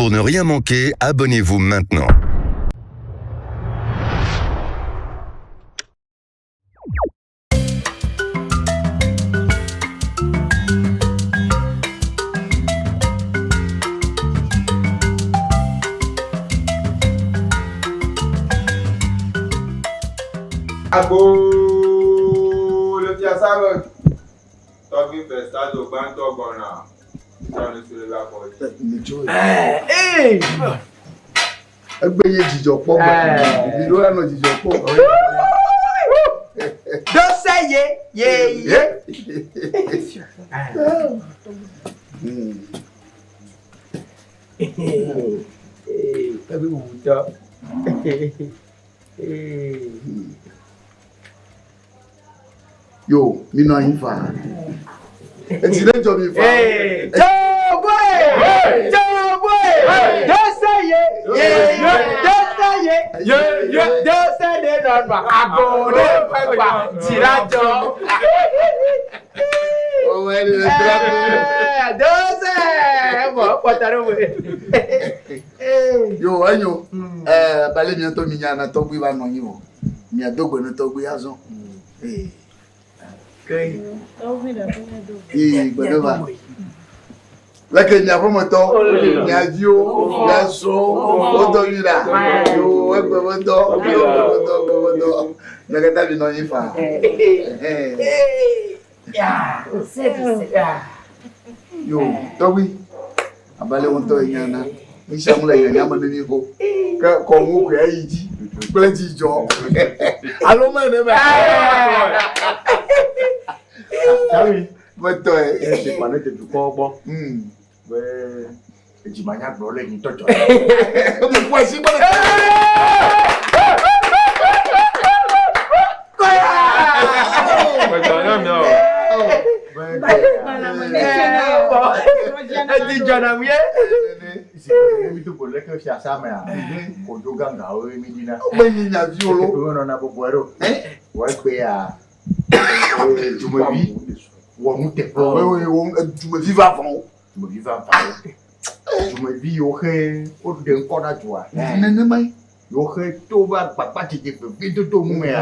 Pour ne rien manquer, abonnez-vous maintenant. Agbo le fiassabe. Talking first, start to ban talk on now. Turn to the back for it. Hey! Ẹgbẹ́ yẹn jìjọ pọ̀ báyìí. Ìbí ló lánàá jìjọ pọ̀. Don't say yeah. Tapi budak. Yo, mi náà yín fà. Ẹ ti lẹ́jọ́ mi fà. Joe boy! Don't say yeah. Don't say yeah. Don't say they not back. Ago de pepa tirajo. Ọmọ ẹni lè dúró kú. Don't say. Mo pọtaro we. Yo, ẹ̀yin balẹ̀ mi tó mi yàn náà tó gbé wa nọ yín o. Mi àdógbò ní tó gbé yázọ́. Gbẹ̀dọ̀ bá. Lẹ́kẹ̀ ní àfọ́mọ́tọ́, ní àjíò, ní àṣọ, ó tọ́ yìí rà. Yo, ẹgbẹ̀mọ́tọ́. Lẹ́kẹ̀ tàbí náà yín fà. Yo, tọ́wí. Abalẹ̀ wọn tọ́ ìyàn náà. Ní sàmúlẹ̀ ìyàn ní àmọ́dé ní ikú. Kọ̀ mú kò yá yìí jí. Pẹ́lẹ́ ti jọ. Alómọ̀ ẹ̀ nẹ́bẹ̀. Tawi, Mọ́tọ́ ẹ̀. ṣe pàdé tètè kọ́ ọgbọ́n. Bẹ́ẹ̀ èjìmáyà gbọ́ lẹ́yìn tọ́jọ́. Ó mú fún ẹ̀sìn gbọ́dọ̀. Ti jọna mu ye. Ebi tó kò lẹ́kẹ̀ọ́ ṣe àsámẹ́ à. Kò jó gàǹgà ó mi dínà. Ó bẹ́ yín yàn sí oló. Ìwé náà gbogbo ẹ̀rọ. Wọ́n pe à Jùmọ̀bí wọ̀nú tẹ̀ fún ọ. Jùmọ̀ fífa fún ọ. Jùmọ̀bí va fà ó. Jùmọ̀bí yóò xẹ́ ó dẹ̀ ń kọ́ náà jù à. Nẹ́nẹ́ máa yìí. Yóò xẹ́ tó bá gbàgbà tètè fẹ́ bí tó tó mú ẹ̀ à.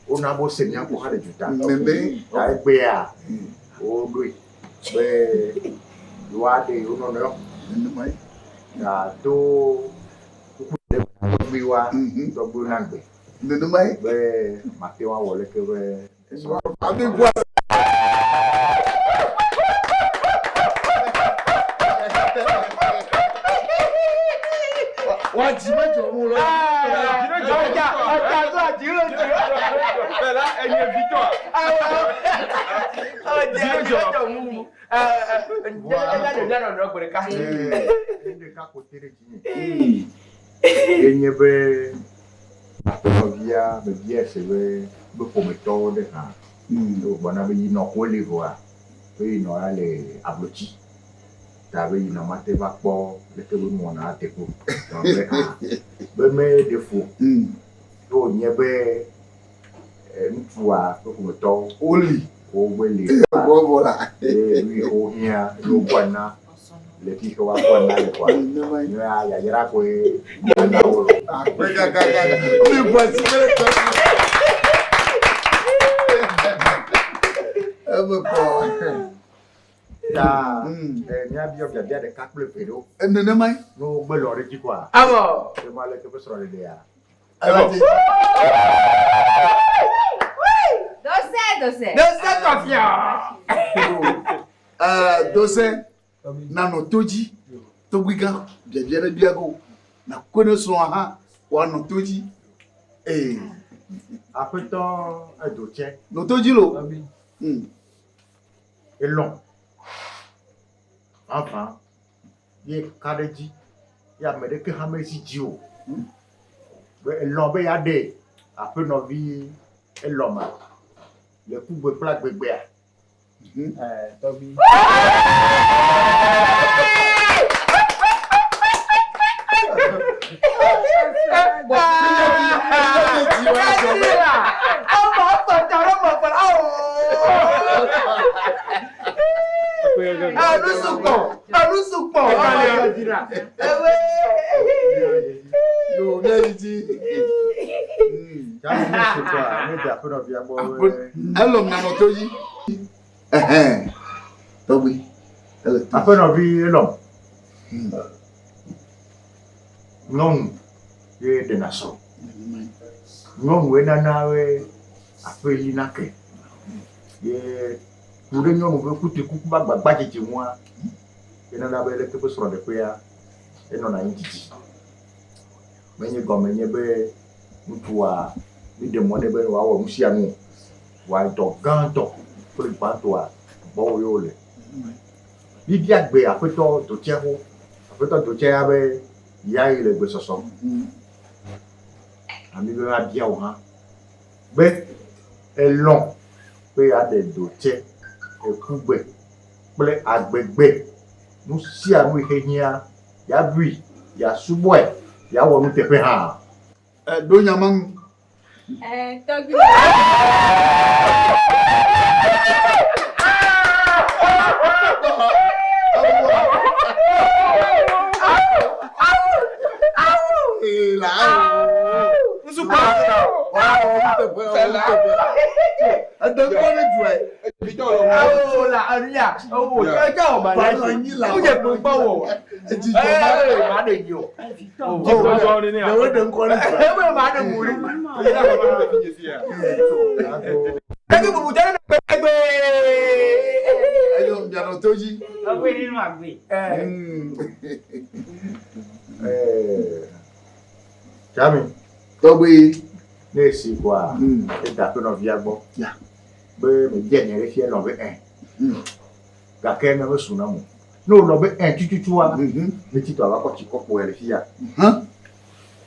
Ó náà bó sẹ̀mí àpò hàn jù ta. Mẹ́mẹ́. Yàrá gbé à. Ó lóye. Bẹ́ẹ̀ ìwádìí ó nọ náà. Nẹ́nẹ́ máa yìí. Yà tó kúkú lè gbé wa dọ́gbó náà gbé. Nẹ́nẹ́ máa yìí. Bẹ́ẹ̀ màtí wa wọlé kẹ́ bẹ́ẹ̀. Àbí bọ́. Wọ́n jí mẹ́jọ mú lọ. Ọjà tó àjírò jù. Fẹ́lá ẹni ẹbí tọ́. Ọjà tó mú. Jẹ́jẹ́ náà lọ́gbọ̀n ká. Ẹ̀ẹ́dẹ̀ ká kò tẹ́lẹ̀ jìnnì. Enye bẹ́ẹ̀ àtọ̀nọ̀bíà bẹ̀bí ẹ̀sẹ̀ bẹ́ẹ̀ bẹ́ kòmẹ̀tọ́ dẹ̀ hàn. Tó gbọ́nà bẹ́ yìí náà kó lè wọ̀ à. Bẹ́ yìí náà lè àbòtí. Tàbí yìí náà má tẹ́ bá kpọ́ lẹ́kẹ́ bẹ́ mọ̀ náà tẹ̀ kó. Bẹ́ mẹ́ de fo. Tó nyẹ bẹ́ ŋutsu à bẹ́ kòmẹ̀tọ́. Ó lì. Ó gbé lè. Bọ́ bọ́ la. Wi ó hiã ló gbọ́nà. Le fi ke wa gbọ́nà le kwa. Nẹ́nẹ́ máa yìí. Nyɛ ya yɛrɛ ko ye gbɔna wolo. Àpẹ́ kàkàkà. Ó lè bọ́ ẹ̀sìn mẹ́rẹ̀ tọ́. Ẹ bẹ kọ́. Ya ní abiyɔ biabia ɖeka kple ƒe ɖo. Nẹ́nẹ́ máa yìí. N'o gbɛ lɔ ɖe dzi kɔa. Amọ̀. Ṣé mo alẹ́ tó fẹ́ sọ̀rọ̀ lédè ya? Dosé. Dosé kọfíà. Dosé. Nano toji. Togbika. Biabiara biago. Na kone sɔn ha. Wa no toji. Aƒetɔ edo tsɛ. No toji lo. Elɔn. Enfin, ye ka ɖe dzi. Ye ame ɖeke hã mesi dzi o. Elɔn be ya ɖe aƒenɔvi elɔn ma. Le kugbe kple agbegbea. Tɔgbi. Àlùsùpọ̀ Yo, Melody. Hello, Nanotoji. Toby. Après, on vit l'homme. Non, il y a des nations. Non, il y a des après, il y a des pour les gens qui ont coupé les mois, il y a des gens qui ont des prières et non à une titi. Mais il y a des gens qui ont des mois de bénévoles, qui ont des mois pour les patois, bon, il y a des après toi, tu tiens, après toi, tu tiens avec il y a eu les besoins. Ami va bien ou hein. Mais est long. Il y a des dossiers et coupés. Play à bébé. Nous si à nous il y a bruit, il y a sous-bois, il y a où nous te fait ha. Donyamang. Togi. Jami, Toby. nesse quoi, et d'après nos viables, mais dernier fier l'on veut un. Quelqu'un me sonne à moi. Nous l'on veut un, tu vois, mais tu dois avoir quoi pour les filles.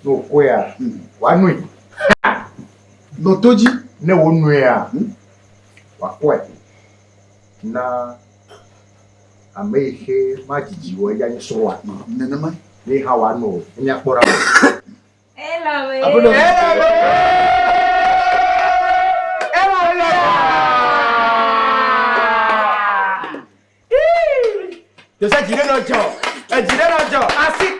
Nous quoi, one nuit. Notoji. Ne one nuit à. Quoi, na ameke majiji wo ya ni so wa. Nenema. Ni hawa no, ni akpora. Je sais qu'il est notre job. Asik.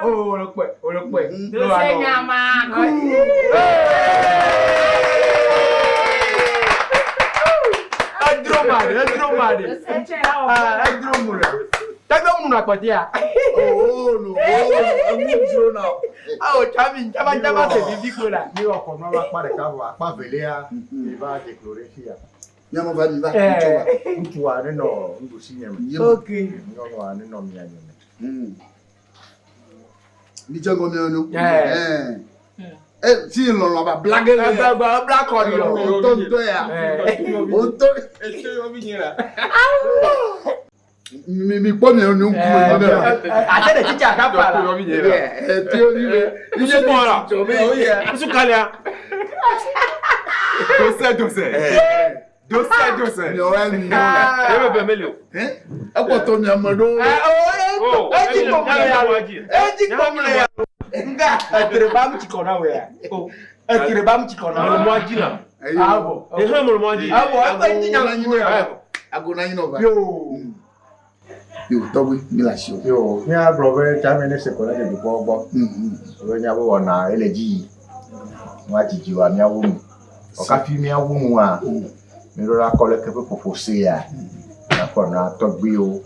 Oh, le quoi. Si l'on va blaguer, mi pon mi onu ku ate de chicha ka fara ti o ni le isu pora isu kalia dose ni o en ni ebe be mele e po to mi amodo eji komle ya nga etreba mchikona we ya etreba mchikona mo ajila abo ehe mo ajila abo eji nyala nyi abo agona yin over yo Toby mi la show Yo, ni a blogger Jami ne se kola de gbogbo. O nya bo na eleji. Wa jiji wa mi awu mu. O ka fi mi awu mu a. Mi ro la kole ke pe popose ya. Na ko na Toby o.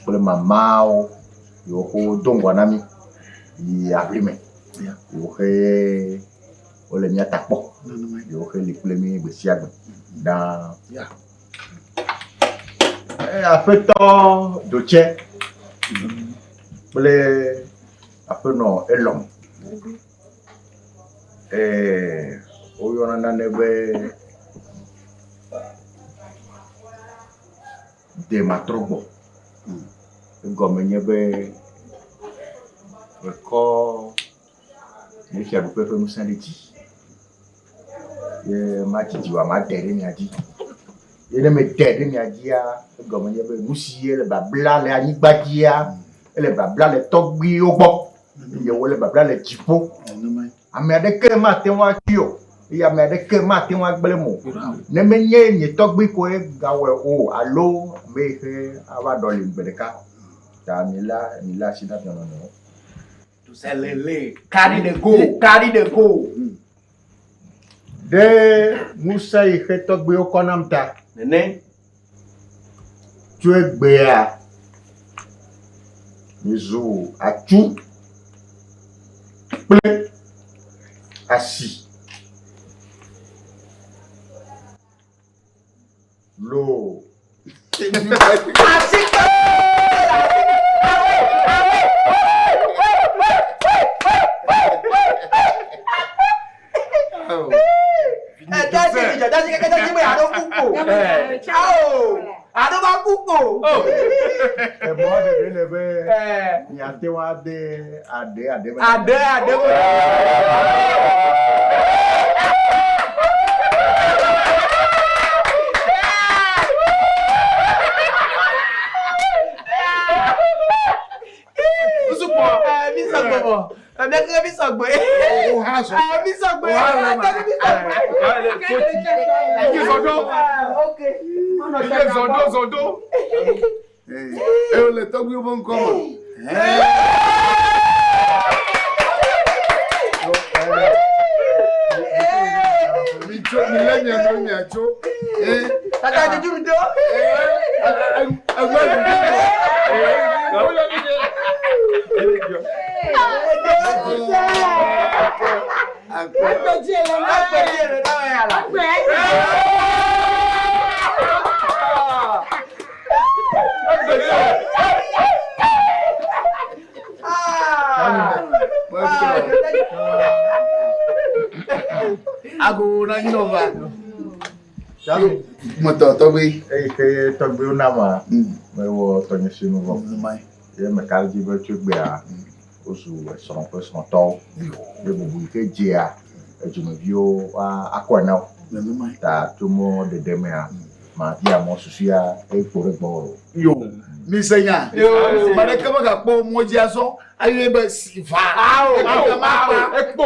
Pole mama o. Yo ko dongwa na mi. Yi agreement. Yo he o le mi atapo. Yo he li kule mi gbesi agbe. Da afeto doche bole afeno elom oyona na nebe de matrobo gomenye be ko Mais qui a beaucoup de nous sans les dit. Il m'a dit, tu vas m'aider, il m'a dit. Il m'a dit, il m'a dit, comme il y avait Moussi, le babla, le Anibadia, le babla, le Togbi au bord. Il y a le babla, le Tipo. Amérique que matin wa tio. Il y a Amérique que matin wa blemo. Ne me nye ni Togbi ko e gawe o allo me he ava doli bedeka. Ta mila sina non. C'est lele. Carry the go. De Moussa y he Togbi o konamta. Nene. Tu es béa. Mizo a tout. Plein. Assis. L'eau. Zondo. Le Togbi bon comment? Aku na inova. Jalu moto Togbi. Que Togbi o nama. Mais o Tony Sino vão. E me calde vai te bea. Osu son peu son tau. E bubu ke dia. E jume bio akwana. Ta tumo de demea. Ma dia mo susia e por boro. Yo. Misenya. Yo. Mane kama ga po moji aso. Aye be sifa. Ekpo.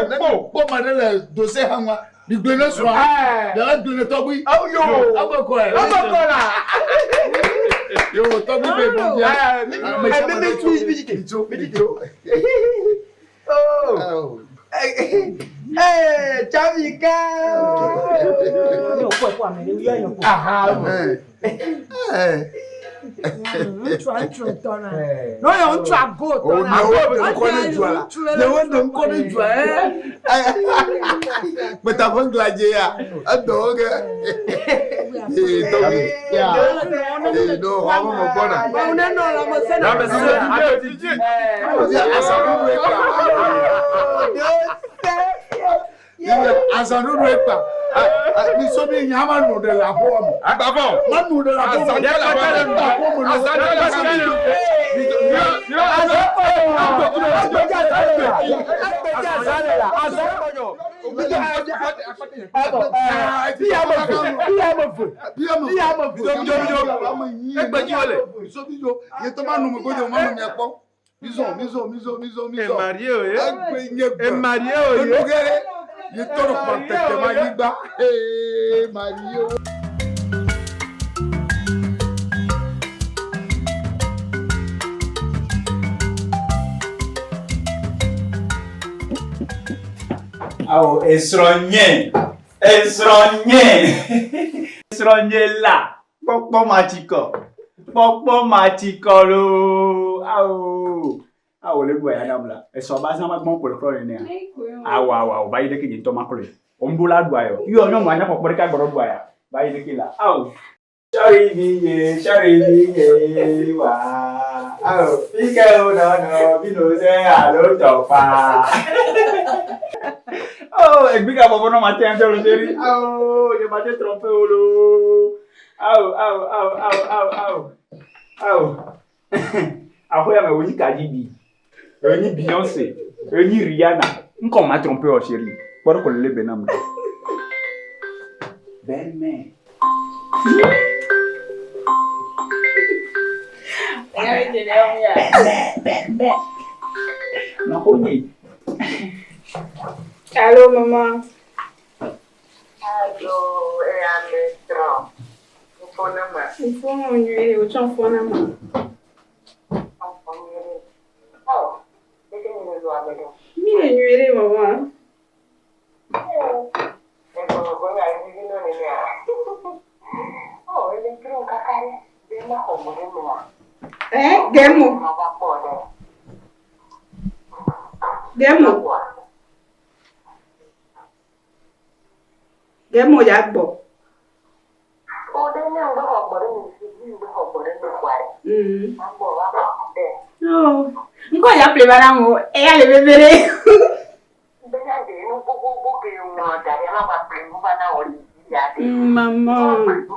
Ekpo madele dossier hanwa. Di glene so. Da glene Togbi. Yo. Abako la. Yo, Togbi be bon dia. Me tu. Oh. Hey, Chavika! Azanu repa. Mi so ni nyama no de la bomo. Abavo. Manu de la bomo. You thought about the Magida. Hey, Mario. Oh, esronye la. Pokpo matiko lo. Awo le gbo ya namla. Eso ba sama gbon po lo ni a. Awo ba yide ke to makole. Ombula do ayo. Yo onyo mo anya pokpo ka gboro do aya. Ba yide ke la. Awo. Shari biye wa. Awo, ike o no bi no se alo to pa. Oh, e biga bobo no mate ante lo seri. Oh, je mate trompe olo. Au. Ahoya me woni Cardi B. Woni Beyoncé. Woni Rihanna. Encore m'a trompé oh chérie. Pour que le benam. Belle-mère. Allô, maman. Allô, et à maître. Il faut mon nuit, au champ fond, maman. Oh, c'est que nous nous avons. Mille nuit, maman. Oh, ele entrou um cacare bem na rua, Gemo. Gemo. Gemo ya bo. Oh, dia yang bawa barang ni, bawa barang ni kuat. Ambo apa deh? Oh. Nko ya play banango. Ya le bebere. Bena de no buku que uma dari apa play bana oli ya. Maman.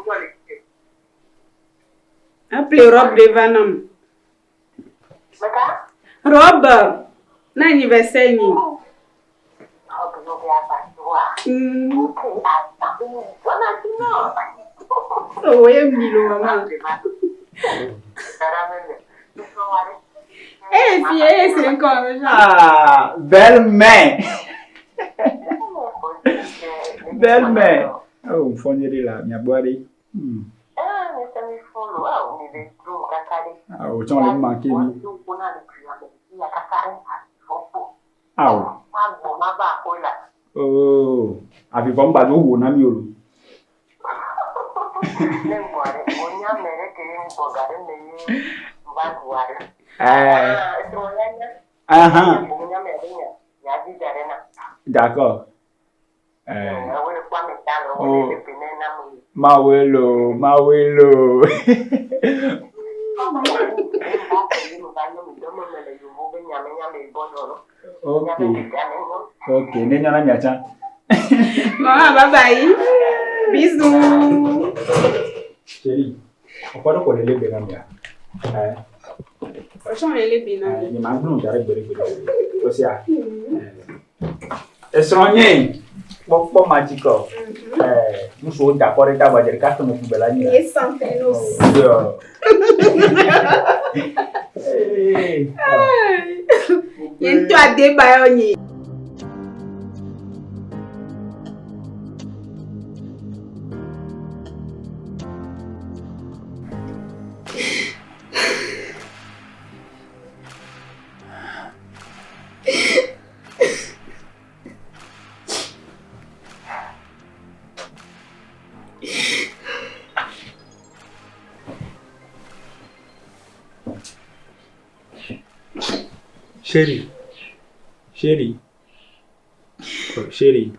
Appelez robe de Vanam. Robe. Na anniversaire ni. Oh, ouais, Milo, maman. Eh, fille, c'est encore Ah, belle-mère. Belle-mère. Oh, fonderie là, mi aboire. Ah, o chon le manqué mi. Ah. Oh, abi bomba do wo na mi olu. D'accord. Oh. Mawelo. Ok, nenya na miacha. Maman, bye bye. Bisous. Chérie, on peut pas les bien bien. Franchement, elle est bien. Ni mangulu ndare bere. Osia. Esronye. Bon magico. Nous sommes d'accord avec ta voiture carte nous pouvons la nier. Yes, santenos. Yento ade bayoni. Chérie. Oh, chérie.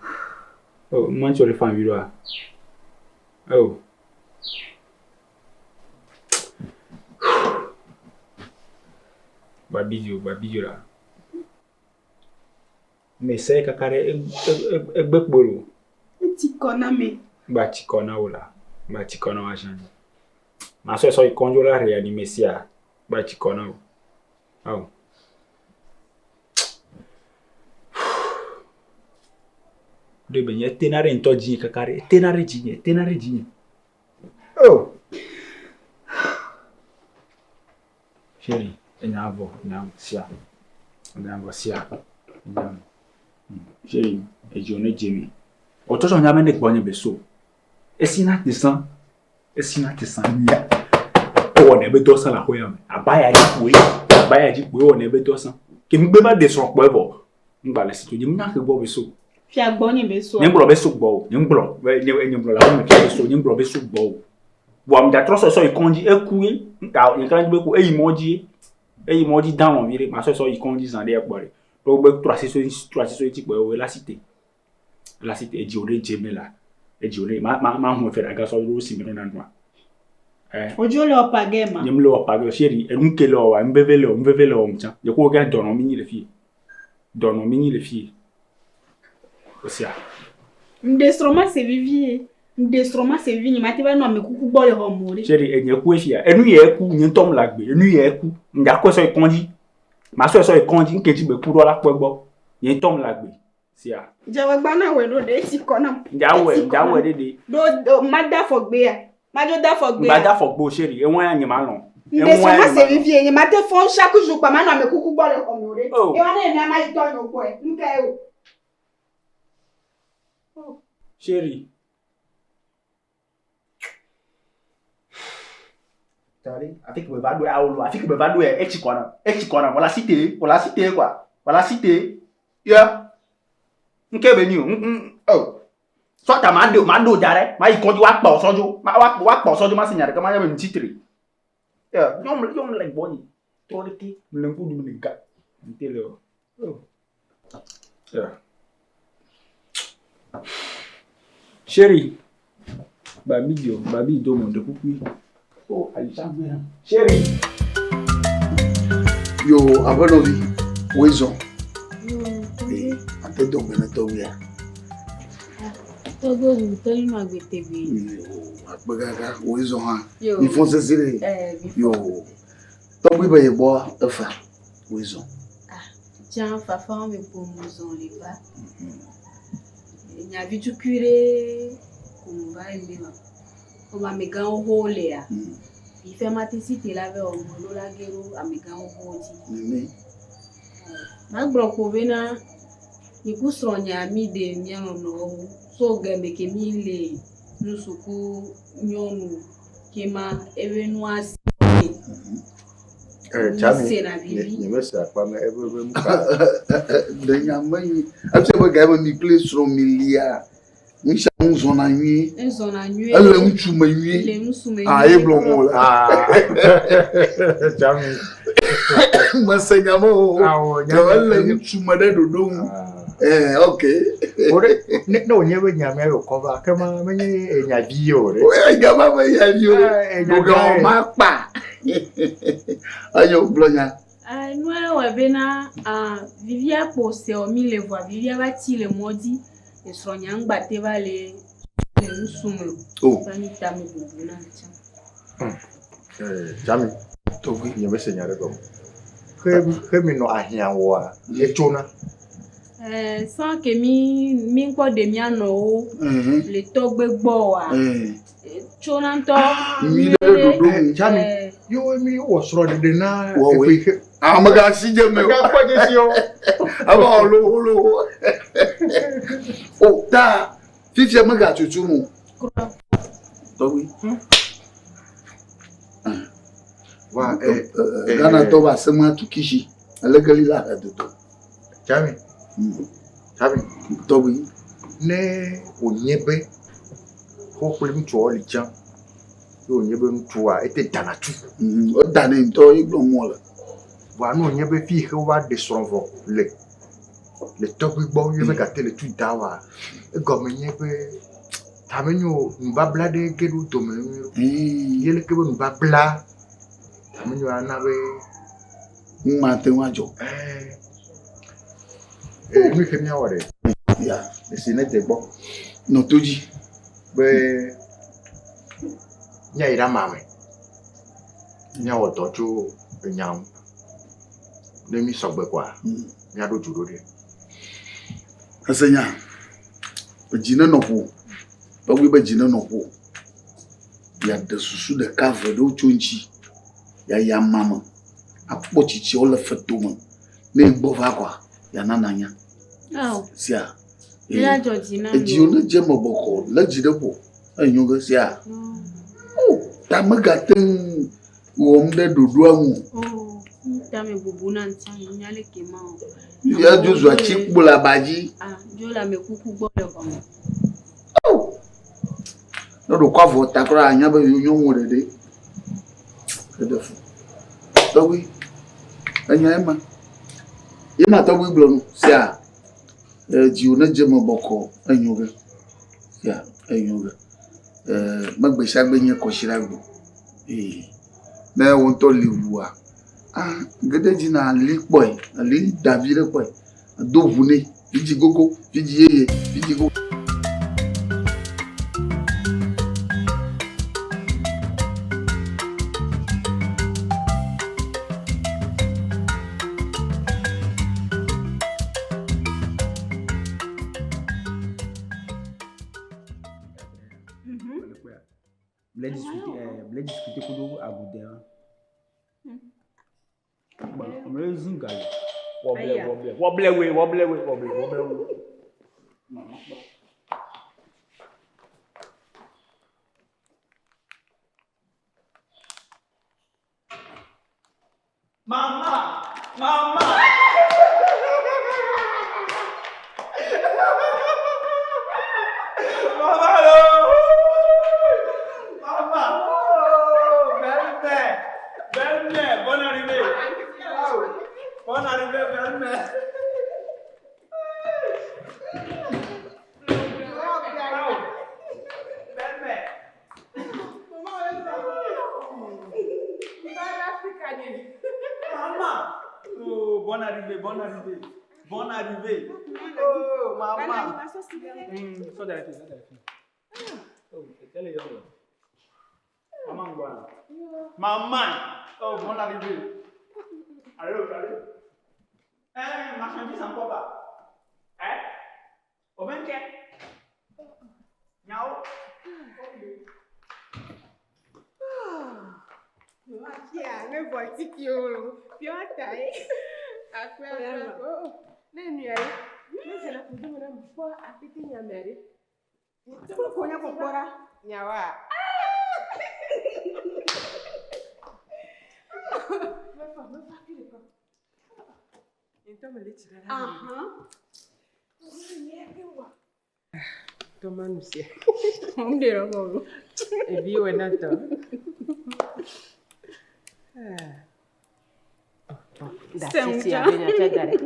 Oh, moi tu le fais vidéo. Oh. Babidjo là. Mais c'est kakare egbekbolo. Ti kona me. Ba ti kona ola. Ba ti kona wa jan. Ma so ikonjo la réanimer sia. Ba ti kona. Oh. De benye tenare nto jinye kakare tenare jinye. Oh. Chérie, enavo sia. Chérie, e jone jemi. Otoso nyame nek bonye beso. Esina tisan nya. O ne be dosan la hoya me. Abaya ji kwe o ne be dosan. Ke mgbe ba de so po ebo. Ngba le situ jimi na ke bo beso. Fia gbonye beso. Nyemblo beso gbo. Nyemblo la me ke beso, nyemblo beso gbo. Bo am da troso so ikonji ekuye. Nka ikonji be ku eyi moji dan won vire ma so ikonji zan de epore. To be 300 ti po la cité ejore jemela. Ejore ma hu fe daga so ro si mi na nwa. Ojo le opagema. Nyem le opage chérie, e nke le wa mbevele o mcha. Je ko ga dono mini le fille. Osia. Mdestroma c'est vivier. Destroma se vini mati ba no me kuku bole ho mori. Chérie, enye ku efia. Enu ye ku nyi tom la gbe. Enu ye ku. Nja ko so ikonji. Ma so ikonji nkeji be ku do la pegbo. Nyi tom la gbe. Sia. Jawa gba na we no de ti kona. Nja we de. Do mada for gbe ya. Majo da for gbe. Mada for gbo chérie. E won anya ma lon. Destroma se vivi enye mate fon chaque jour pa ma no me kuku bole ho mori. E wa na emi ama ito nyo ko e. Nka e o. Chérie. Tari, avec le vado à Olo, avec le vado à Echikwana, voilà cité quoi, voilà cité. Ya. Nke venu, oh. Soit ta mando jare, ma ikondi wa pa sojo, wa pa sojo ma signare kama ya me titre. Ya, yom like boni. Toriki, mlempu du mlinga. Ntelo. Oh. Ya. Chérie. Babi do mon de coucou. Oh, Alexandre. Chérie. Yo, Abanovi, Wizon. Eh, ante do beneto ya. Todo tell ma gbete bi. Yo, agbaga Wizon ha. Yo. Il faut se sire. Yo. To bi be bo efa. Wizon. Tiens, fafa me pour nous les pas. Il y a vu du curé comme va aimer. On va me gagner au hole ya. Il fait ma tessite là vers au molo la guerre à me gagner au hole. Nene. Ma broko vena ni kusronya mi de miano no so gembe ke mi le nusuku nyonu kema evenu asi. Chami. Ni mesa kwa me ebe muka. De nyamani. Abse ba ga mi place from milia. Nisha zona nyi. Zona nyi. Ele mutuma nyi. Le musume. Ah, eblo la. Chami. Masengamo. Ah, ele mutuma de dodo. Okay. Ore, no nyewe nyame yo cover kama menye enyabi ore. Oya gama me yabi o. Oga ma pa. Ayo blonya. Nous webena vivia posé au mille voix vivia bati le modi et soignant batte vale le sumo. Oh. Tani tamu bubuna cha. Chami. To wi nyame senyare go. Kemi no ahia wo a echona. Sans que mi ko de miano le togbe gbo wa. Chona to Mi de dodo. Chami. Yo mi wo soro de na epe. Amaga sije me. Ga kwaje si o. Aba lo. Oh, ta. Fifi amaga tutu mu. To wi. Wa Gana to ba sema tukishi. Alegali la dodo. Chami. Chami. To wi. Ne onyebe. Hopefully mtu oli chan. Yo onyebe mtu a ete danatu. O dane to igbo mo la. Wa no onyebe fi he wa de sonvo le. Le tobi gbo yebe ka tele tu dawa. E gomenye be tamenyo mbabla de kedu to me. Yele kebe mbabla. Tamenyo anabe Mate wajo. Mi kemia wore. Ya, Esine te gbo. no toji. Be nya ira mame. Nya otoju enyam. Nemi sogbe kwa. Nya do judo de. Asenya. Ojina no ho. Ba wi ba jina no ho. Ya de susu de cave do chonchi. Ya mama. Apo chichi o le fetoma. Ne gbo va kwa. Ya nananya. Oh. Sia. La Georgina. E ji ona je moboko, la ji de po. Anyo ga sia. Oh, ta magaten wo mde dodo amu. Oh, tame bubuna ntani nyale kema. Ya jozu a chikbu la baji. Jo la me kuku gbode ko. Oh. No do kwa vo takra anya ba yonyo mo dede. Kedefu. Towi. Anya ema. Ima towi blonu sia. Ji ona je moboko anyo ga. Ya, anyo ga. Magbesa gbenye ko shiragbo. Na won to liwu a. Gede ji na ali boy, ali davire boy. Do vune, fiji gogo, fiji yeye, fiji gogo. voulait discuter pour à Goudé. On me zunga. Wobble. Mama! Belle-mère, bonne arrivée. Bonne arrivée, belle-mère. Maman! Oh, bonne arrivée. Oh, maman. So that is. Oh, tell you. Maman, voilà. Maman! Oh, bonne arrivée. Allô. Marchandise encore pas. Au 24. Miaou. Ne voici qui est Piota, après, c'est la coupe de mon foi à péter la mère. Tu peux connaître pourquoi? Nyawa. Toma no sé. ¿Dónde lo hago? El vivo en alto. Senti a bene a tedare.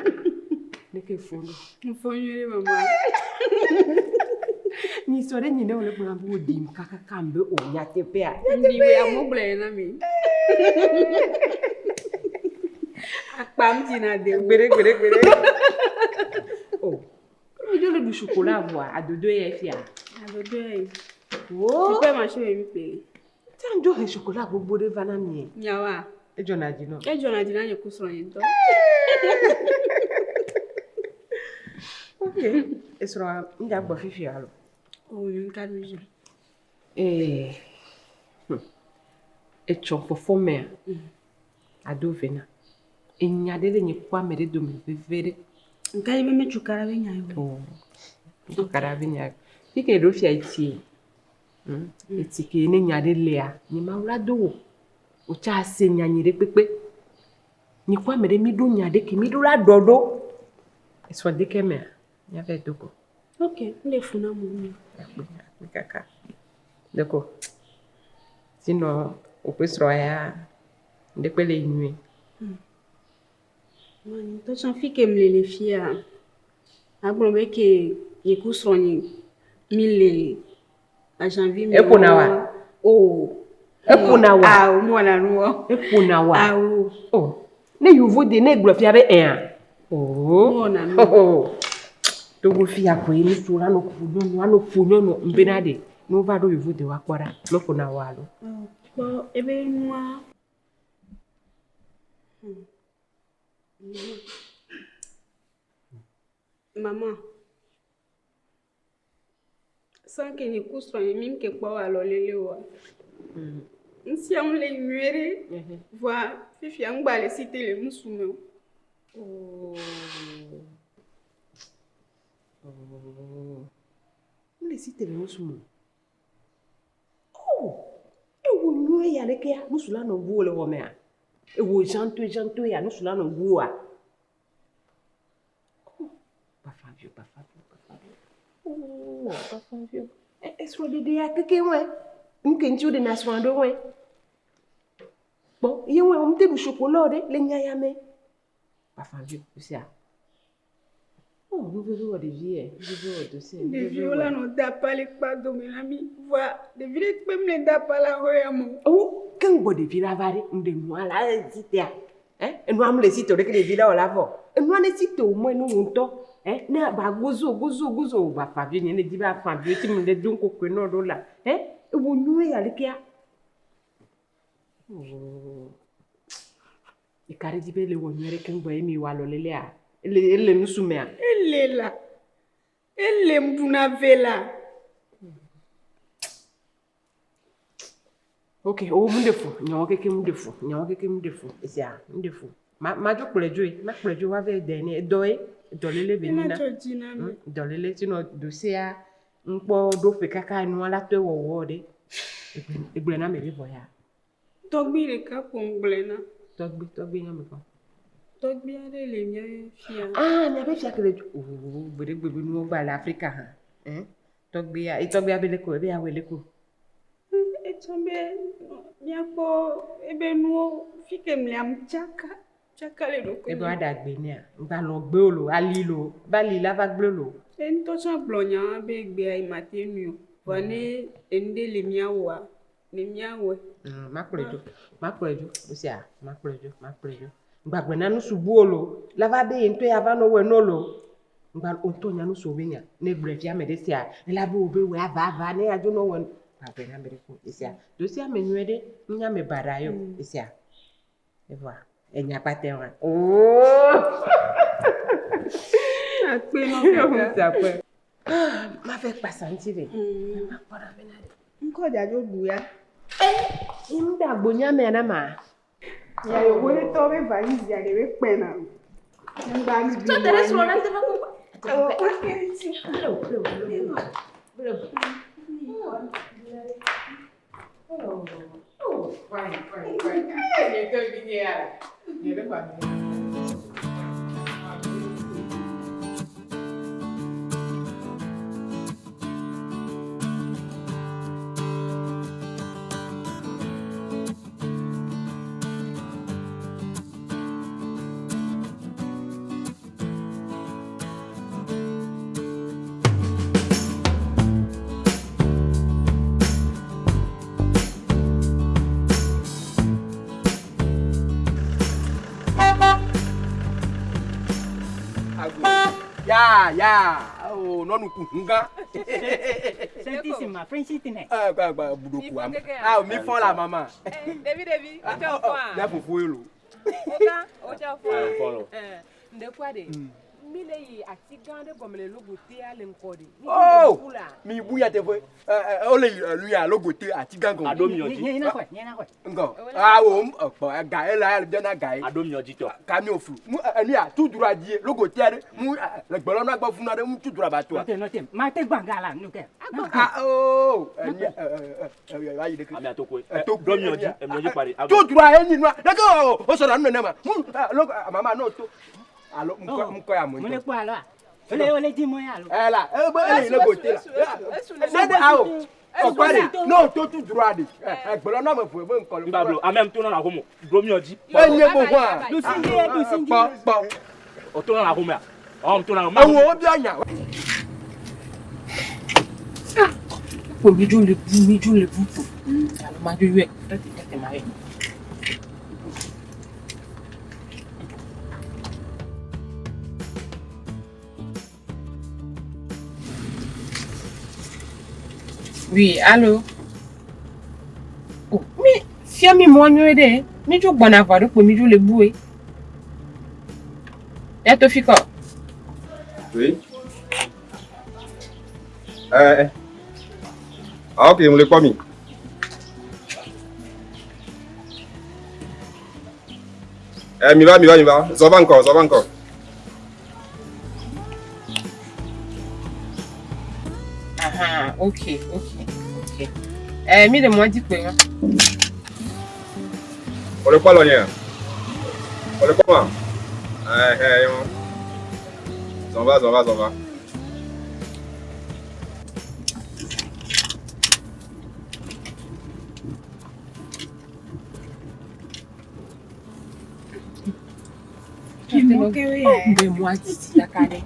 Ne che fondo. Un fognere mamma. Ni sore ni ne ole puna bu dim kaka kambe o nyate pe a. Ndi we amoble na mi. Akpam tina de. Gbere. Oh. Il donne du chocolat à voir à Dodo et Fia. À Dodo et. Oh. Tu peux marcher et me payer. Tu as un jour de chocolat pour boire de vanille. Nyawa. Et Jonadino. Et Jonadino, il y a quoi sur l'into? Ok. Et sur un d'abord fifi alors. Oh, une cadeau. Et tu as pour former à Dovena. Et il y a des lignes quoi mais des domaines vivere. Nkai meme chukara benyayo. Oh. Chukara benyayo. Fike do fia iti. Etike ne nyade lea. Ni maula do. O cha se nyanyire pepe. Ni kwa mere mi do nyade ki mi do la dodo. Eso de keme. Ya ve doko. OK, le funa mu. Kaka. Doko. Sinon, o peut se roya. Ndepele inui. To chan fi ke mle le fia. Agbonbe ke yeku soni mille a janvier mi. Eponawa. Oh. Eponawa. Ah, mo na nuo. Eponawa. Ah oh. Oh. Ne yuvo de ne glo fia be en. Oh. Mo na nuo. Oh. To go fia ko yin so la no funyo no mbenade. No va do yuvo de wakwara. No ponawa lo. Oh. Bo ebe nuwa. Maman, sans que ni kuswa ni mim ke kwa walo lelewa. Nsi am le nuere, voa fifi ang bale cité le musume. Oh. Le cité le musume. Oh. E wo nue ya le ke ya musula no bu le wo me a. E wo janto ya musula no bu a. Pas Fabio. Oh, pas Fabio. Est-ce que de ya keke ouais. Nkenchi de na swando ouais. Bon, il y a un petit du chocolat de le nyayame. Pas Fabio, c'est ça. Oh, nous devons de vie, nous devons de ça. De vie là non da pas les pas de mes amis. Voilà, de vie même les da pas la royamo. Oh, quand vous de vie la vari, on de moi là cité. Hein? Et nous am les cité de que de vie là on la voit. Et nous on est cité au moins nous on to. Ne ba gozo ba Fabio ni ne di ba Fabio ti mi le dun ko pe no do la e wo nu ya le kia e kare di be le wo nu re kan bo emi wa lo lele a ele nu sume a ele mbuna vela Ok, oh, wonderful. No, okay, wonderful. No, okay, wonderful. It's yeah, wonderful. Ma jo plejo wa ve deni doe dolele benina. Dolele tino dosia npo do fe kaka nu ala to wo de. Egbele na me be boya. Togbi le ka ko ngbele na. Togbi na me ko. Togbi ale le mi fia. Ah, na be fia kele. Oh, gbede nu ba la Africa ha. Togbi abele ko be awele ko. Etombe miako ebe nuo fike mliam chaka le doko. Ebe adagbe ni a. Ngba lo gbe olo, alilo, ba li la va gbe olo. En to cha blonya be gbe ai matenu. Vane ende le miawa. Le miawe. Maklejo. Osia, maklejo. Ngba gbe na nu subu olo. La va be ento ya va no we no lo. Ngba onto nya nu so we nya. Ne gbre fia me de sia. La be obe we ava ne ajo no we. Apena mbere isia dosia menuede nya me barayo isia et voilà enya patewa Akpe no akpe ma fait pas sentir ma para menade nko jajo buya imda gbonya me na ma ya yo wole to be valise ya de pena ngba ni bi so te restaurant te va Oh, fine. You're going here. You're the one. Ya. Oh, non kunga. Sentissima, francitine. Budoku am. Ah, mi fon la maman. David, o cha fo a. Ya fufu elo. O cha fo a. Ndekwa de. Mile yi atigande bomele logote ale nkodi. Oh! Mi buya te fo. Ole lu ya logote atigango. Adomi oji. Nyena kwa. Ngo. Ah wo ga ela ya jona ga. Adomi oji to. Kami ofu. Mu enu ya tudura die logote ade. Mu le gbolo na gba funu ade mu tudura ba to. Notem. Ma te gbangala nuke. Ah oh! Ayi de. Ami atoko. Adomi oji pare. Tudura eni nu. Na ko o so na nu na ma. Mu mama no to. Alo mko ya mo. Mole kwa alo. Ole di mo ya alo. Ela, ele logote la. Se de awo. Okpari. No to tu droit. Egbolo na mo fu e nko lo. Ngablo, amem to na homo. Domi oji. Enye bo kwa. Du singi. Pa. O to na homo ya. O to na homo. Awo obi anya. Po mi jo le bu. Alo ma jo ye. Tete ma ye. Oui, allô? Oh, mais fiami mo nyoede. Mi jo gbona vado po mi jo le boué. Ya to fiko. Oui. Ah ok, on l'a pas mis. Mi va. Ça va encore. Ah, ok. Mi de moi dit quoi? On le parle rien. On le comment? Ça va. De moi dit la carré.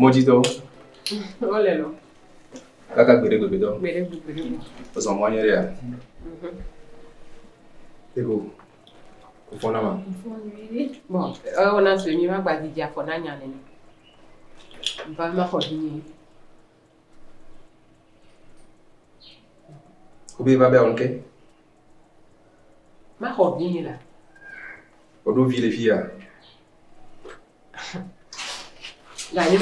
Mojito. Olelo. Kaka gbere do. Gbere. Oso mo anyere ya. Ego. Ufona ma. Bon, on a celui ma gba di afona nyane ni. Mba ma kodini. Obi ba be onke. Ma kodini la. Odo vi le fia. Ganyo.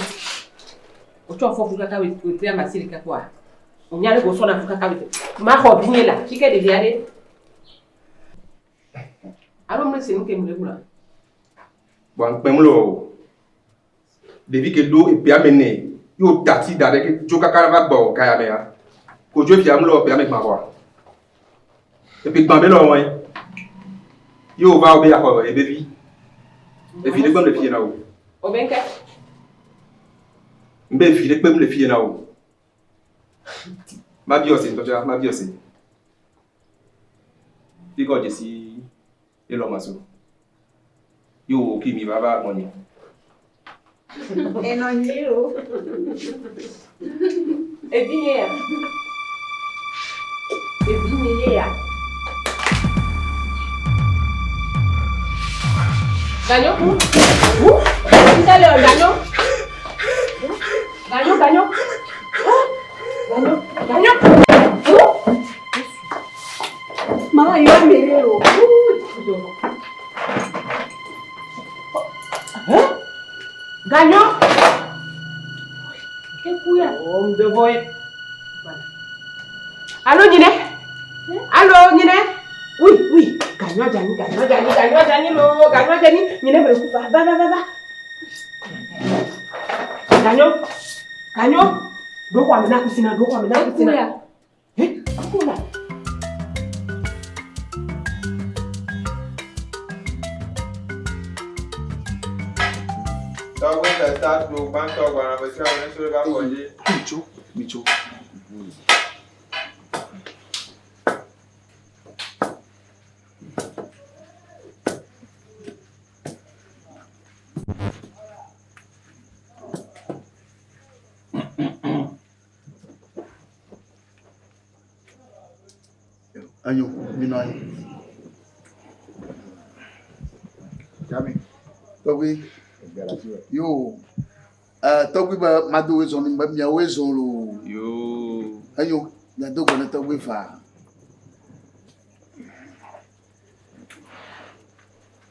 Ocho fo fuka ka we tia masiri ka kwa. Onyale go so na fuka ka we. Ma kodini la. Chike de diade. Alo mle se nke mle bula. Wan pemlo. Devi ke do e pe amene. Yo tati da de ke joka karava gbo kaya me ya. Ko jo fi amlo pe ame ma kwa. E pe gban be lo won. Yo va obe akọ e bebi. E fi de gbam le fi na o. Obenke. Mbe fi de gbam le fi na o. Ma bi ose toja, ma bi ose. Bi ko je si Elo maso. Yo ki mi baba money. Enonjero. Ebinye ya. Ganyo? Dale, ganyo. Mama, yo amelero. Ganyo? Ekuya. Om de boy. Allô, Nyine? Allô, Nyine? Oui. Ganyo jani lo. Ganyo jani. Nyine me kufa. Ba. Ganyo. Doko amena kusina. Akula. Tọ́gbé fẹ̀sítà tó gbáǹtọ̀ gbọ̀nà pẹ̀sí àwọn oníṣòro bá pọ̀ yé. Micho. Anyo, minoi. Jami. Togwi. Yo. Togwi ba madu wezo ni mbia wezo lo. Yo. Anyo, ya dogo na togwi fa.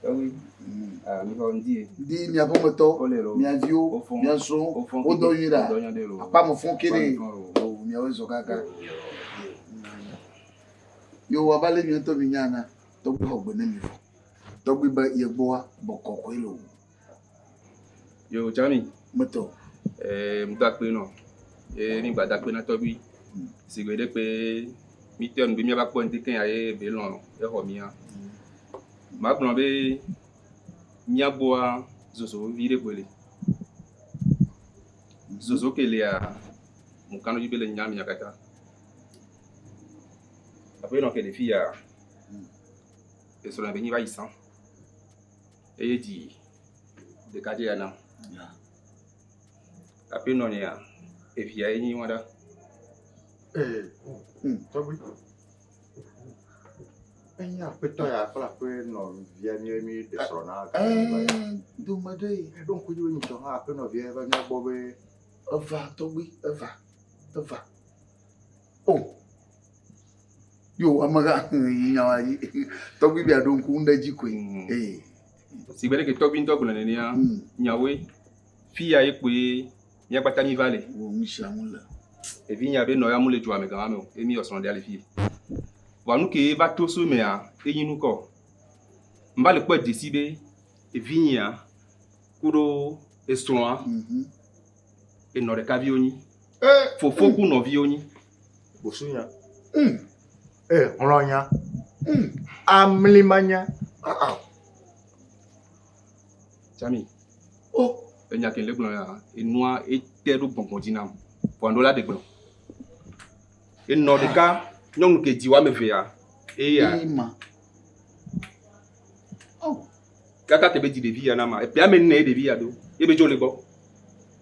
Togwi. Mi ho ndie. Di mi abomo to. Mi avio, mi so, odo yira. Apa mo fon kere. O mi wezo kaka. Yo wabale mi to minyana. Togwi hogbo na mi fo. Togwi ba yegboa bokoko ilo. Yo Jami. Moto. Mo ta pe no. Mi gba da pe na Togwi. Sigbe de pe mi te on bi mi ba po ndi ken aye be lon e ho mi an. Ma gbon be mi agboa zozo vire kwele. Zozo kele a mo kanu jibele nyami nyakata. Après donc les filles elles sont venues va ici. Et dit de quartier là. Après non ya et puis il y a wada. Togwi. Enya peto ya fala pe no via mi de sona. Do madei. Donc ku ni to ha pe no via va mi bobe. Ova Togwi, ova. Oh. Yo amaga nyawaji. Togwi bia don ku ndaji ko. Sigbe de Togwi ndo kuna ne ya nyawe. Fi ya ekwe nya pata mi vale. Wo mi shamula. E vi nya be no ya mule jwa me ga me e mi oson de ale fi. Wa nu ke va to so me a e yin nu ko. Mba le po desibe e vi nya kuro estron e no de kavioni. Fofo ku no vioni. Bosunya. Olonya. Amlimanya. Jami. Oh. Enya ken le gbon ya. Enua e teru bonbon dinam. Pondo la de gbon. E no de ka nyong ke diwa me fe ya. E ya. Ima. Oh. Kaka te be di de vi ya na ma. E pe amene de vi ya do. E be jo le gbo.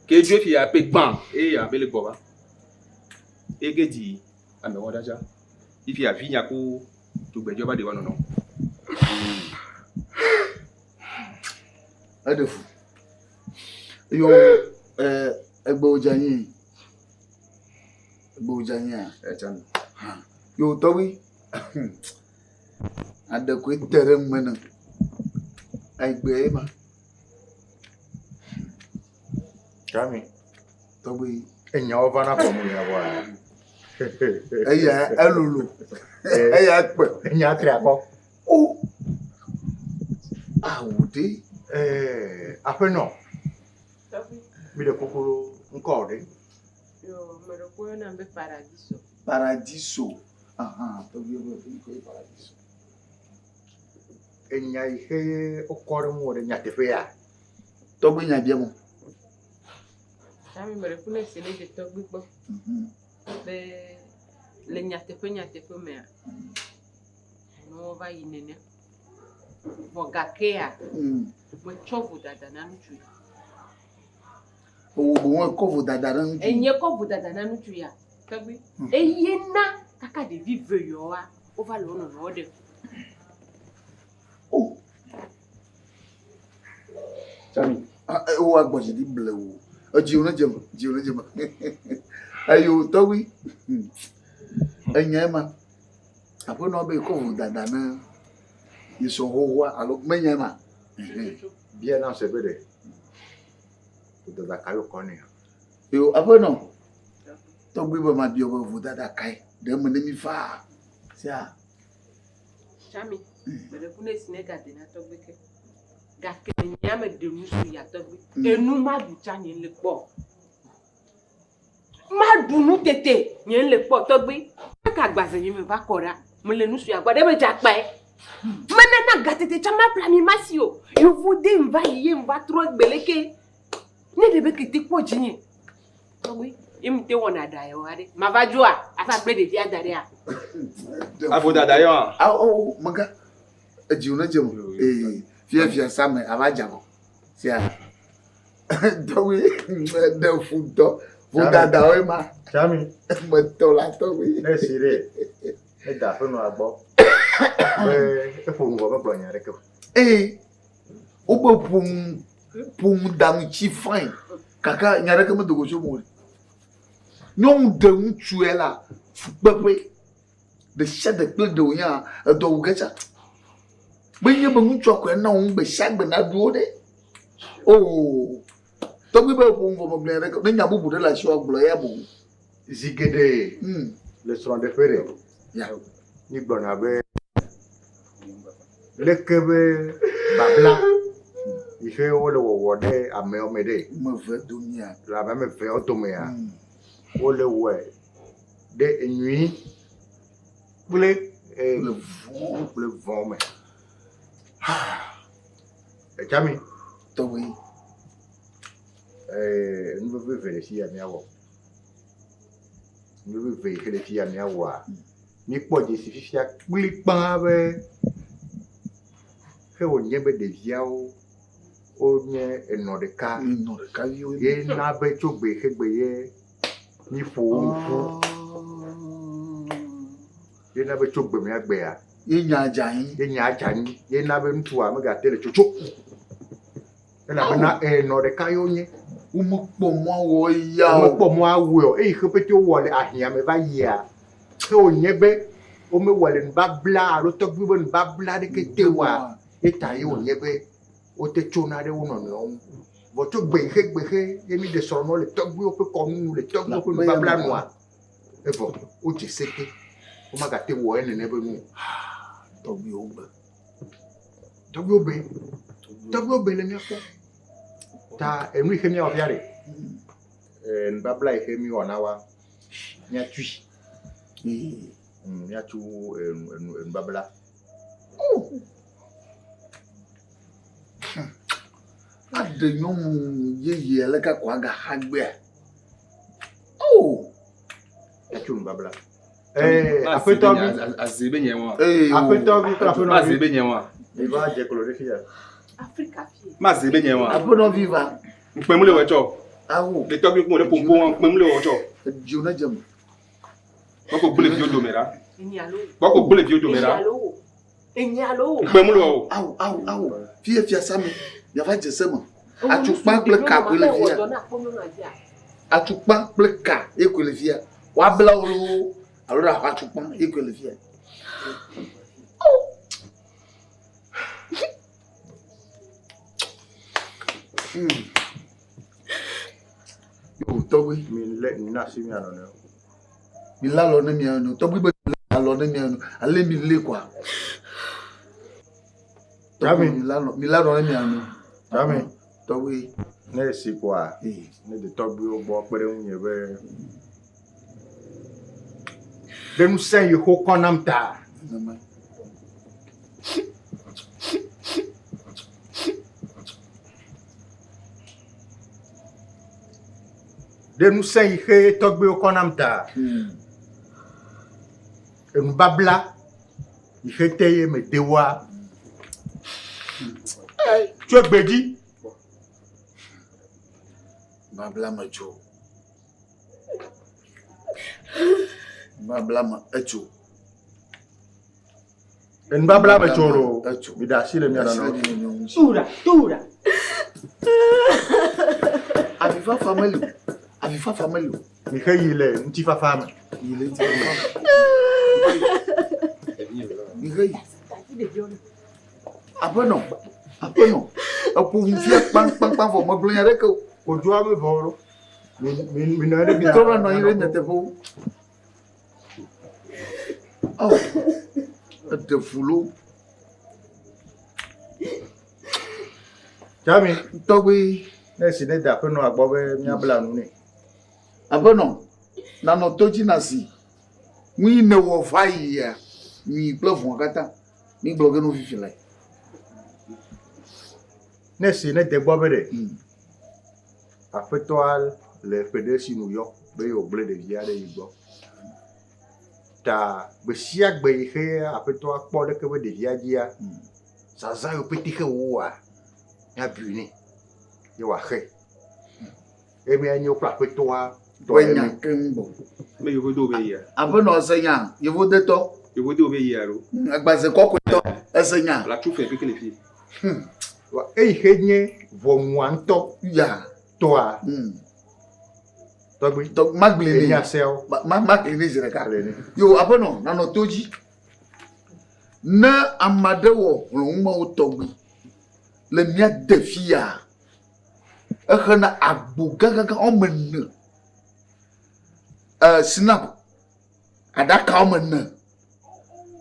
Que Dieu fait un peu bang et un peu le boba. Et que dit, ah mais on déjà, il fait un vignaco, tout ben Dieu va devant non. Ade fou. Yo egbo jani. Egbo jani a. Chan. Yo towi. Ade ko tere mena. Aigbe ma. Chami. Towi. Enya ova na ko mu ya wa. Eya elulu. Eya pe. Enya tre ako. Oh. Awude. Après non. Mi de kokoro encore de. Yo, me recuerdo en Paradiso. Paradiso. Aha, towi ko Paradiso. Enya ihe okoro mu de nya tefe ya. Towi nya bia mo. Chami me recuerdo ese de Togo po. Le nyatepe me. No va inene. Vogakea. Mo chovu dada na nchu. O bo ko vo dada na nchu. Enye ko vo dada na nchu ya. Tabi. Eyena kaka de vive yo a. Over lo no no de. Oh. Chami. O agboji di blewu. Jiuna jema. Ayo towi. Enye ma. Apo no be ko vo dada na. Iso howa alo menye ma. Bien dans ce bede. De la kayo kone. Yo apo no. Towi ba ma bi o vo dada kai. De mo ne mi fa. Sia. Chami. Me recuerdo ese nega de na Togbeke. Gake nyame de musu ya Togbe. Enu ma du cha nyen le po. Ma du nu tete nyen le po Togbe. Ka gbaze yin me ba kora. Mo le nusu ya gba de be ja pa e. Mana na gatete chama plami masio. Yo vode mva yiye mva tro gbeleke. Ne de be kiti po jinye. Togbe, imte wona da yo ade. Ma va joa, afa gbe de dia dare a. Avo dada yo. Ah oh maga. Jiuna jema. Fia same abajago. Sia. Towi de fudo. Vodada o ma. Chami. Mo to la towi. Ne sire. E da fe no agbo. E fo ngo me blonya rek. O bo pum dam chi fine. Kaka nyare ke mo dogo so mo. Non de ntu ela. Pepe. De shade pe de onya do ugacha. Benye bangu chokwe na umbe shagbe na duode. Oh. Tobi be pum vo blere rek. Ne nyabu bu de la show agbo ya bu. Zigede. Le son de fere. Ya. Ni gbona be. Lekebe babla. Ife wole wo de ame omede. Me ve dunia. La ba me fe otomea. Wole we. De nuit. Ble le vent me. Chami. Towi. Nous veut vérifier à miawo. Nous veut vérifier à miawo. Ni po de sifia kuli pan be. Fe o nyebe de viao. O nye eno de ka. No de ka yo. Ye na be chogbe kegbe ye. Ni fo. Ye na be chogbe me agbe ya. Ye nya jan. Ye nya jan. Ye na be ntu a me ga tele chocho. Ela be na eno de ka yo nye. Umu po mo wo ya. Umu po mo awo yo. E khopete wole ahia me va ya. Ke o nyebe o me wole nbabla ro to gbibo nbabla de ke tewa. E ta ye o nyebe o te chona de wono no. Bo to gbe ye mi de so no le to gbi o pe komu le to gbi o pe nbabla no a. E bo o je seke. O ma ga te wo ene ne be nu. Tobi obe. Tobi obe le mi afọ. Ta enu ihe mi obiare. Nbabla ihe mi onawa. Nya tui. Nya tu nbabla. Oh. Ade nyom ye le ka kwa ga hagbe. Oh. Nya tu nbabla. Afeto azebe nyewa. Afeto bi tra Ma azebe nyewa. Il va je colorer fia. Africa fie. Ma azebe nyewa. Apo no viva. Mpemule wecho. Ah oui. Les togbi pour le pompon, même le autre. Dieu n'a jamais. Pourquoi vous voulez vieux domera? Enyalo. Pourquoi vous voulez vieux domera? Enyalo. Même le autre. Aou. Fia ça me. Il va dire ça moi. Atukpa kple ka ko le via. Atukpa kple ka e ko le via. Wa bla ro. Alors la atukpa e ko le via. Yo togwe mi na si mi ano ne. Mi la lo ne mi ano. Togwe be la lo ne mi ano. Ale mi le kwa. Jami mi la lo ne mi ano. Jami togwe ne si kwa. Ne de togwe o bo pere unye be. De nu sen yo ho konam ta. De nous sait que togbe au konamta. Et nous babla. Il fait tailler mes devoirs. Tu es bédi? Babla macho. Babla macho. Et nous babla macho. Midasi le miana. Tura. Aviva family. Avifa family. Mikhaile, ntifa fama. Il est Mikhail. Apa non. Pour une fille pang pour me blonner avec au doigt me volo. Mi non est bien. Toi non il n'était pas. Oh. De foulou. Jami, togwe. Nesi ne da pe no agbobe mi abla nu ni. Abono. Na no toji na si. Wi ne wo fai ya. Mi plafon kata. Mi bloque no fifi lai. Nesi ne de gbobe de. Afetoal le pedesi New York be yo ble de via de igbo. Ta be siak be he afetoal kpo de ke be de via dia. Sa za yo petit ke wa. Ya buni. Yo wa he. E mi anyo pra petoa. Wenya kembo. Mais il faut d'obéir. Après non enseignant, il faut de toi. Il faut d'obéir. Agbaze koko to enseignant. La tu fais que les filles. Wa e henye vo mwanto ya toa. Togbi to maglele ya sel. Maglele jere ka. Yo après non na no toji. Na amadewo luma o togbi. Le mia defia. E khana agbo gaga o menna. Snap adaka omenna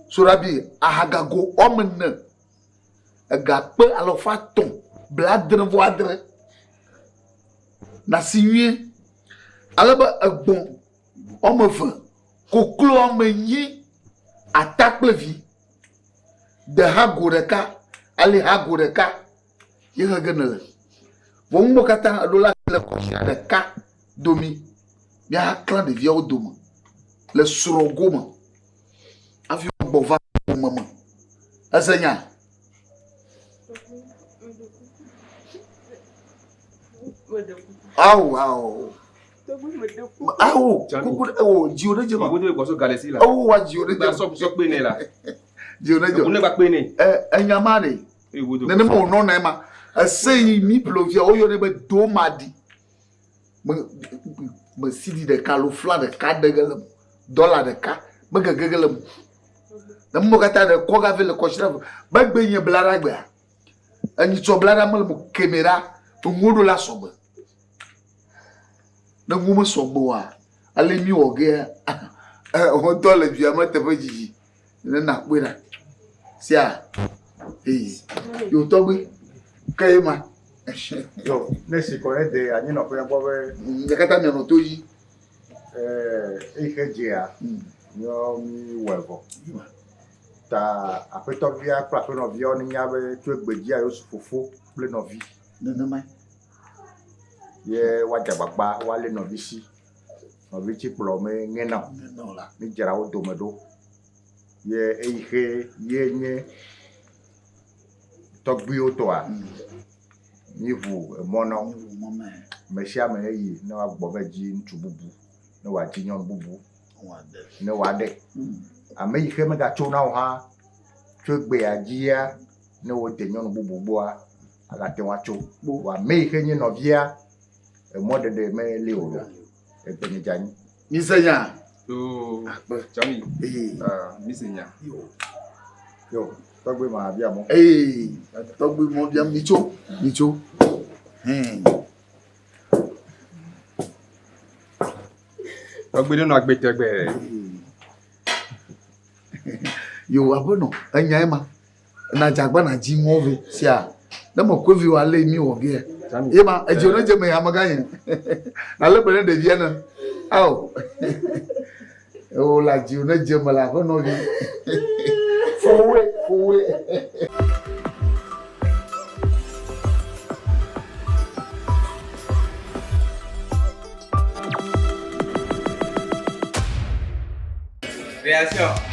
surabi ahagago omenna agape alofa ton bladre voadre na siwie alaba agbon omefa koklo omenyi atakle vi de hagoreka ali hagoreka yega genele bon mo kata adola le de ka domi bien clan de vieux doma le surogoma avion bova maman enseignant Aou coucou Dieu Dieu vous devez quoi so galesi là wa Dieu Dieu so pene là Dieu on ne va pene enyamane nene mo no na ma asei mi plovia oyo ne be do madi me sidi de calofla de cadre dollar de ca me gagelem na mo kata de ko gave le koshira ba gbenye blara gba ani to blara mo camera ngodo la sobe na ngumo sobo wa ale mi oge o to le bia ma te bajiji na kwera sia yo to gbe kayema yo nesi kore de anyi no pe gbobe ngakata mi no toyi ihe jia yo mi wevo ta apeto via pra pe no via oni nyabe tu egbeji ayo sufofo ple no vi nana mai ye wa jabagba wa le no vi si no vi ti plo me ngena la mi jara o do medo ye ihe ye nye togbi o to a ni vu mono Meshia me yi ne wa gbo be ji ntu bubu ne wa ji nyon bubu ne wa de ame yi ke me ga tso na o ha tso gbe ajia ne wo de nyon bubu boa ala te wa tso wa me yi ke nyi novia e mo de me le o e pe ni jani ni senya Jami misenya yo togbe ma bia mo togbe mo bia mi tso Togbe no agbetegbe yo abono anya ema na jagba na ji mo ve sia na mo kovi wa le mi wo ge ema ejo na je me amagaye na le bele de vie na aw o la ji na je me la no vi fowe Reaction.